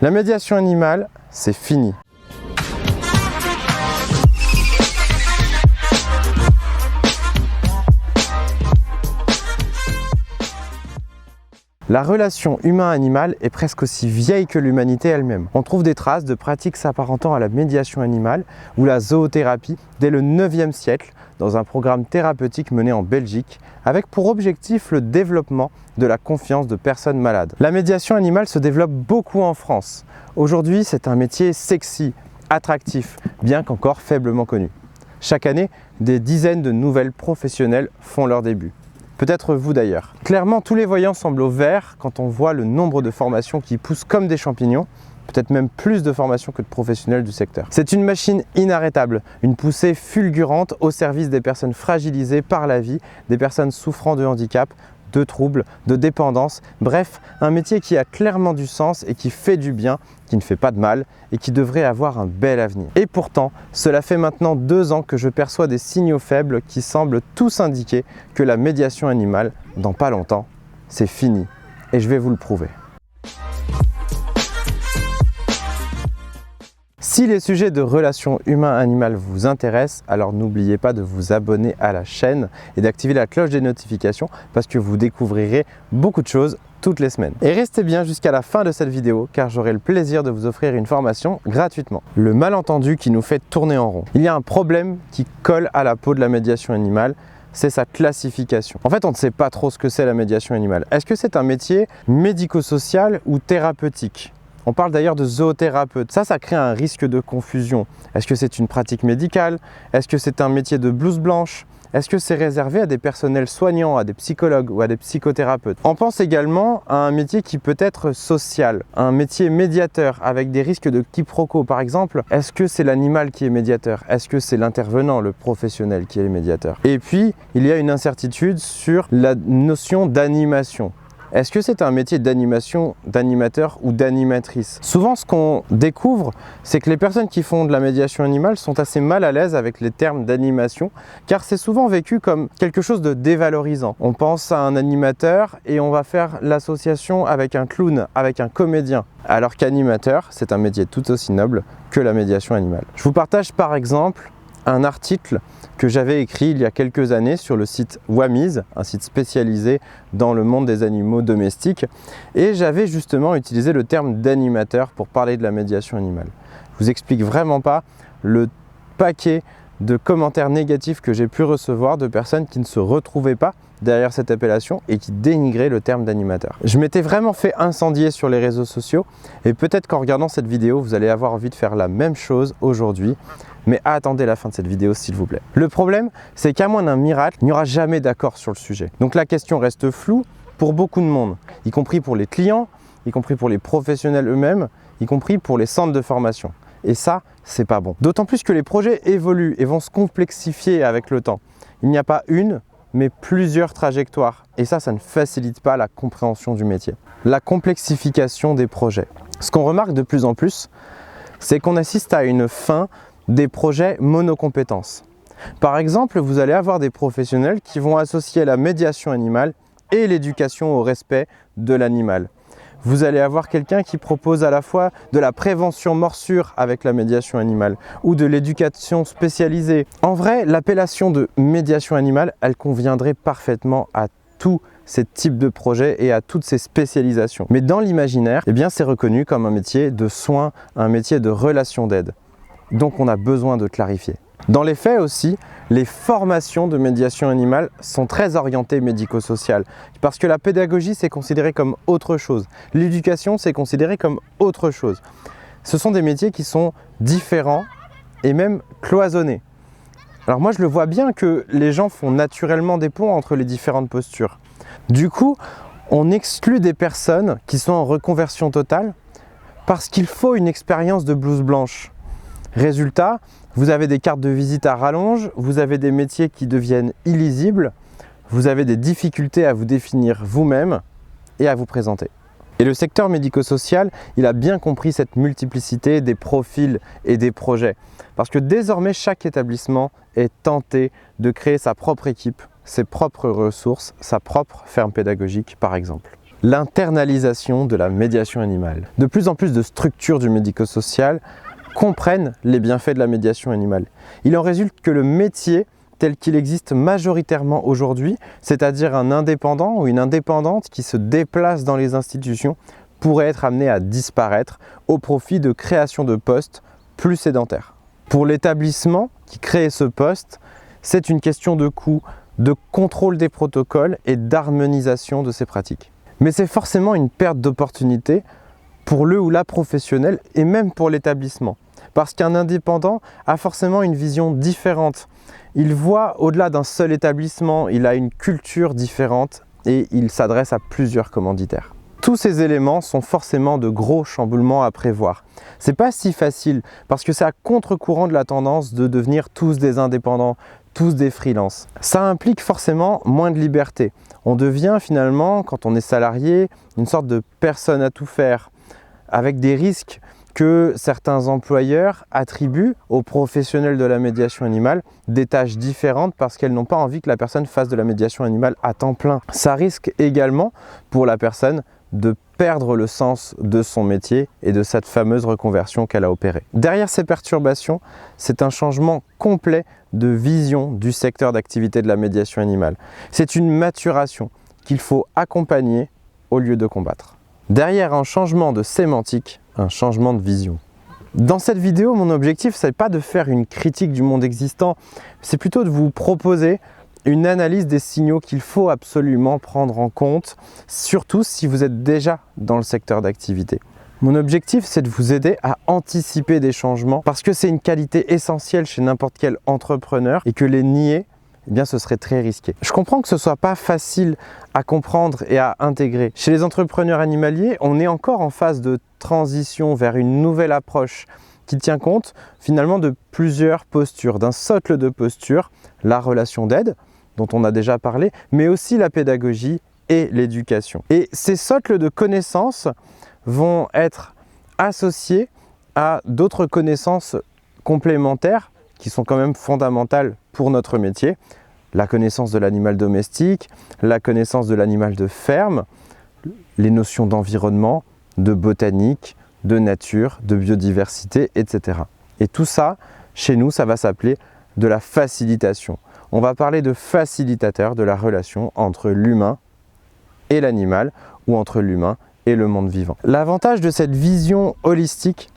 La médiation animale, c'est fini. La relation humain-animal est presque aussi vieille que l'humanité elle-même. On trouve des traces de pratiques s'apparentant à la médiation animale ou la zoothérapie dès le 9e siècle dans un programme thérapeutique mené en Belgique avec pour objectif le développement de la confiance de personnes malades. La médiation animale se développe beaucoup en France. Aujourd'hui, c'est un métier sexy, attractif, bien qu'encore faiblement connu. Chaque année, des dizaines de nouvelles professionnelles font leur début. Peut-être vous d'ailleurs. Clairement, tous les voyants semblent au vert quand on voit le nombre de formations qui poussent comme des champignons, peut-être même plus de formations que de professionnels du secteur. C'est une machine inarrêtable, une poussée fulgurante au service des personnes fragilisées par la vie, des personnes souffrant de handicap, de troubles, de dépendance, bref, un métier qui a clairement du sens et qui fait du bien, qui ne fait pas de mal et qui devrait avoir un bel avenir. Et pourtant, cela fait maintenant 2 ans que je perçois des signaux faibles qui semblent tous indiquer que la médiation animale, dans pas longtemps, c'est fini. Et je vais vous le prouver. Si les sujets de relations humain-animal vous intéressent, alors n'oubliez pas de vous abonner à la chaîne et d'activer la cloche des notifications parce que vous découvrirez beaucoup de choses toutes les semaines. Et restez bien jusqu'à la fin de cette vidéo car j'aurai le plaisir de vous offrir une formation gratuitement. Le malentendu qui nous fait tourner en rond. Il y a un problème qui colle à la peau de la médiation animale, c'est sa classification. En fait, on ne sait pas trop ce que c'est la médiation animale. Est-ce que c'est un métier médico-social ou thérapeutique ? On parle d'ailleurs de zoothérapeute. Ça crée un risque de confusion. Est-ce que c'est une pratique médicale? Est-ce que c'est un métier de blouse blanche? Est-ce que c'est réservé à des personnels soignants, à des psychologues ou à des psychothérapeutes? On pense également à un métier qui peut être social, un métier médiateur avec des risques de quiproquo. Par exemple, est-ce que c'est l'animal qui est médiateur? Est-ce que c'est l'intervenant, le professionnel qui est médiateur? Et puis, il y a une incertitude sur la notion d'animation. Est-ce que c'est un métier d'animation, d'animateur ou d'animatrice? Souvent, ce qu'on découvre, c'est que les personnes qui font de la médiation animale sont assez mal à l'aise avec les termes d'animation, car c'est souvent vécu comme quelque chose de dévalorisant. On pense à un animateur et on va faire l'association avec un clown, avec un comédien, alors qu'animateur, c'est un métier tout aussi noble que la médiation animale. Je vous partage par exemple un article que j'avais écrit il y a quelques années sur le site Wamiz, un site spécialisé dans le monde des animaux domestiques, et j'avais justement utilisé le terme d'animateur pour parler de la médiation animale. Je vous explique vraiment pas le paquet de commentaires négatifs que j'ai pu recevoir de personnes qui ne se retrouvaient pas derrière cette appellation et qui dénigraient le terme d'animateur. Je m'étais vraiment fait incendier sur les réseaux sociaux et peut-être qu'en regardant cette vidéo, vous allez avoir envie de faire la même chose aujourd'hui. Mais attendez la fin de cette vidéo s'il vous plaît. Le problème, c'est qu'à moins d'un miracle, il n'y aura jamais d'accord sur le sujet. Donc la question reste floue pour beaucoup de monde, y compris pour les clients, y compris pour les professionnels eux-mêmes, y compris pour les centres de formation. Et ça, c'est pas bon. D'autant plus que les projets évoluent et vont se complexifier avec le temps. Il n'y a pas une, mais plusieurs trajectoires. Et ça ne facilite pas la compréhension du métier. La complexification des projets. Ce qu'on remarque de plus en plus, c'est qu'on assiste à une fin des projets monocompétences. Par exemple, vous allez avoir des professionnels qui vont associer la médiation animale et l'éducation au respect de l'animal. Vous allez avoir quelqu'un qui propose à la fois de la prévention morsure avec la médiation animale ou de l'éducation spécialisée. En vrai, l'appellation de médiation animale, elle conviendrait parfaitement à tous ces types de projets et à toutes ces spécialisations. Mais dans l'imaginaire, eh bien, c'est reconnu comme un métier de soins, un métier de relation d'aide. Donc on a besoin de clarifier. Dans les faits aussi, les formations de médiation animale sont très orientées médico-sociales parce que la pédagogie c'est considéré comme autre chose, l'éducation c'est considéré comme autre chose. Ce sont des métiers qui sont différents et même cloisonnés. Alors moi je le vois bien que les gens font naturellement des ponts entre les différentes postures. Du coup, on exclut des personnes qui sont en reconversion totale parce qu'il faut une expérience de blouse blanche. Résultat, vous avez des cartes de visite à rallonge, vous avez des métiers qui deviennent illisibles, vous avez des difficultés à vous définir vous-même et à vous présenter. Et le secteur médico-social, il a bien compris cette multiplicité des profils et des projets. Parce que désormais, chaque établissement est tenté de créer sa propre équipe, ses propres ressources, sa propre ferme pédagogique par exemple. l'internalisation de la médiation animale. De plus en plus de structures du médico-social comprennent les bienfaits de la médiation animale. Il en résulte que le métier tel qu'il existe majoritairement aujourd'hui, c'est-à-dire un indépendant ou une indépendante qui se déplace dans les institutions, pourrait être amené à disparaître au profit de création de postes plus sédentaires. Pour l'établissement qui crée ce poste, c'est une question de coût, de contrôle des protocoles et d'harmonisation de ces pratiques. Mais c'est forcément une perte d'opportunité pour le ou la professionnelle et même pour l'établissement. Parce qu'un indépendant a forcément une vision différente. Il voit au-delà d'un seul établissement, il a une culture différente et il s'adresse à plusieurs commanditaires. Tous ces éléments sont forcément de gros chamboulements à prévoir. C'est pas si facile parce que c'est à contre-courant de la tendance de devenir tous des indépendants, tous des freelances. Ça implique forcément moins de liberté. On devient finalement, quand on est salarié, une sorte de personne à tout faire, avec des risques que certains employeurs attribuent aux professionnels de la médiation animale des tâches différentes parce qu'elles n'ont pas envie que la personne fasse de la médiation animale à temps plein. Ça risque également pour la personne de perdre le sens de son métier et de cette fameuse reconversion qu'elle a opérée. Derrière ces perturbations, c'est un changement complet de vision du secteur d'activité de la médiation animale. C'est une maturation qu'il faut accompagner au lieu de combattre. Derrière un changement de sémantique, un changement de vision. Dans cette vidéo, mon objectif, ce n'est pas de faire une critique du monde existant, c'est plutôt de vous proposer une analyse des signaux qu'il faut absolument prendre en compte, surtout si vous êtes déjà dans le secteur d'activité. Mon objectif, c'est de vous aider à anticiper des changements parce que c'est une qualité essentielle chez n'importe quel entrepreneur et que les nier, eh bien, ce serait très risqué. Je comprends que ce ne soit pas facile à comprendre et à intégrer. Chez les entrepreneurs animaliers, on est encore en phase de transition vers une nouvelle approche qui tient compte finalement de plusieurs postures, d'un socle de postures, la relation d'aide, dont on a déjà parlé, mais aussi la pédagogie et l'éducation. Et ces socles de connaissances vont être associés à d'autres connaissances complémentaires qui sont quand même fondamentales pour notre métier. La connaissance de l'animal domestique, la connaissance de l'animal de ferme, les notions d'environnement, de botanique, de nature, de biodiversité, etc. Et tout ça, chez nous, ça va s'appeler de la facilitation. On va parler de facilitateur de la relation entre l'humain et l'animal ou entre l'humain et le monde vivant. L'avantage de cette vision holistique,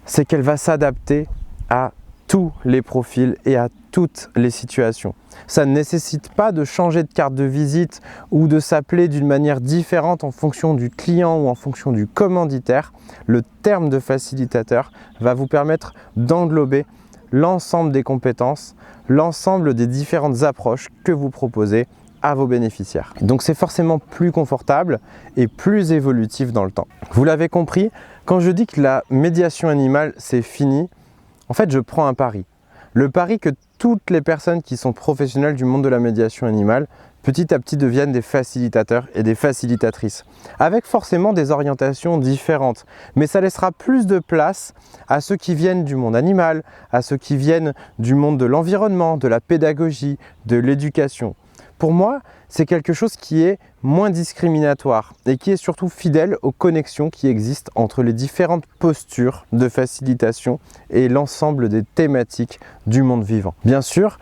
c'est qu'elle va s'adapter à tous les profils et à toutes les situations. Ça ne nécessite pas de changer de carte de visite ou de s'appeler d'une manière différente en fonction du client ou en fonction du commanditaire. Le terme de facilitateur va vous permettre d'englober l'ensemble des compétences, l'ensemble des différentes approches que vous proposez à vos bénéficiaires. Donc c'est forcément plus confortable et plus évolutif dans le temps. Vous l'avez compris, quand je dis que la médiation animale c'est fini, en fait je prends un pari. Le pari que toutes les personnes qui sont professionnelles du monde de la médiation animale petit à petit deviennent des facilitateurs et des facilitatrices, avec forcément des orientations différentes. Mais ça laissera plus de place à ceux qui viennent du monde animal, à ceux qui viennent du monde de l'environnement, de la pédagogie, de l'éducation. Pour moi, c'est quelque chose qui est moins discriminatoire et qui est surtout fidèle aux connexions qui existent entre les différentes postures de facilitation et l'ensemble des thématiques du monde vivant. Bien sûr,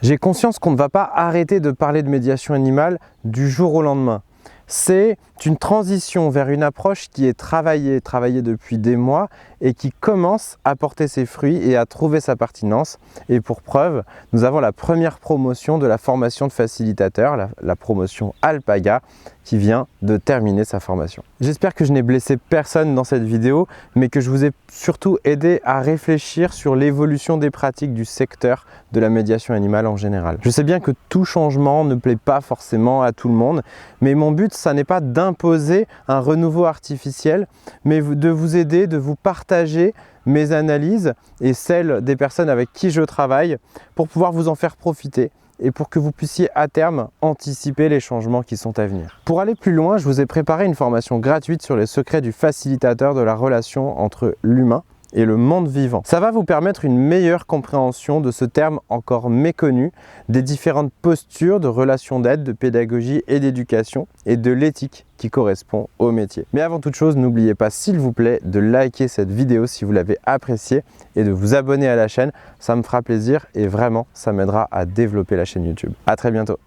j'ai conscience qu'on ne va pas arrêter de parler de médiation animale du jour au lendemain. C'est une transition vers une approche qui est travaillée depuis des mois et qui commence à porter ses fruits et à trouver sa pertinence. Et pour preuve, nous avons la première promotion de la formation de facilitateur, la promotion Alpaga, qui vient de terminer sa formation. J'espère que je n'ai blessé personne dans cette vidéo, mais que je vous ai surtout aidé à réfléchir sur l'évolution des pratiques du secteur de la médiation animale en général. Je sais bien que tout changement ne plaît pas forcément à tout le monde, mais mon but, ça n'est pas d'imposer un renouveau artificiel, mais de vous aider, de vous partager mes analyses et celles des personnes avec qui je travaille pour pouvoir vous en faire profiter et pour que vous puissiez à terme anticiper les changements qui sont à venir. Pour aller plus loin, je vous ai préparé une formation gratuite sur les secrets du facilitateur de la relation entre l'humain et le monde vivant. Ça va vous permettre une meilleure compréhension de ce terme encore méconnu, des différentes postures de relations d'aide, de pédagogie et d'éducation et de l'éthique qui correspond au métier. Mais avant toute chose, n'oubliez pas s'il vous plaît de liker cette vidéo si vous l'avez appréciée et de vous abonner à la chaîne. Ça me fera plaisir et vraiment ça m'aidera à développer la chaîne YouTube. À très bientôt.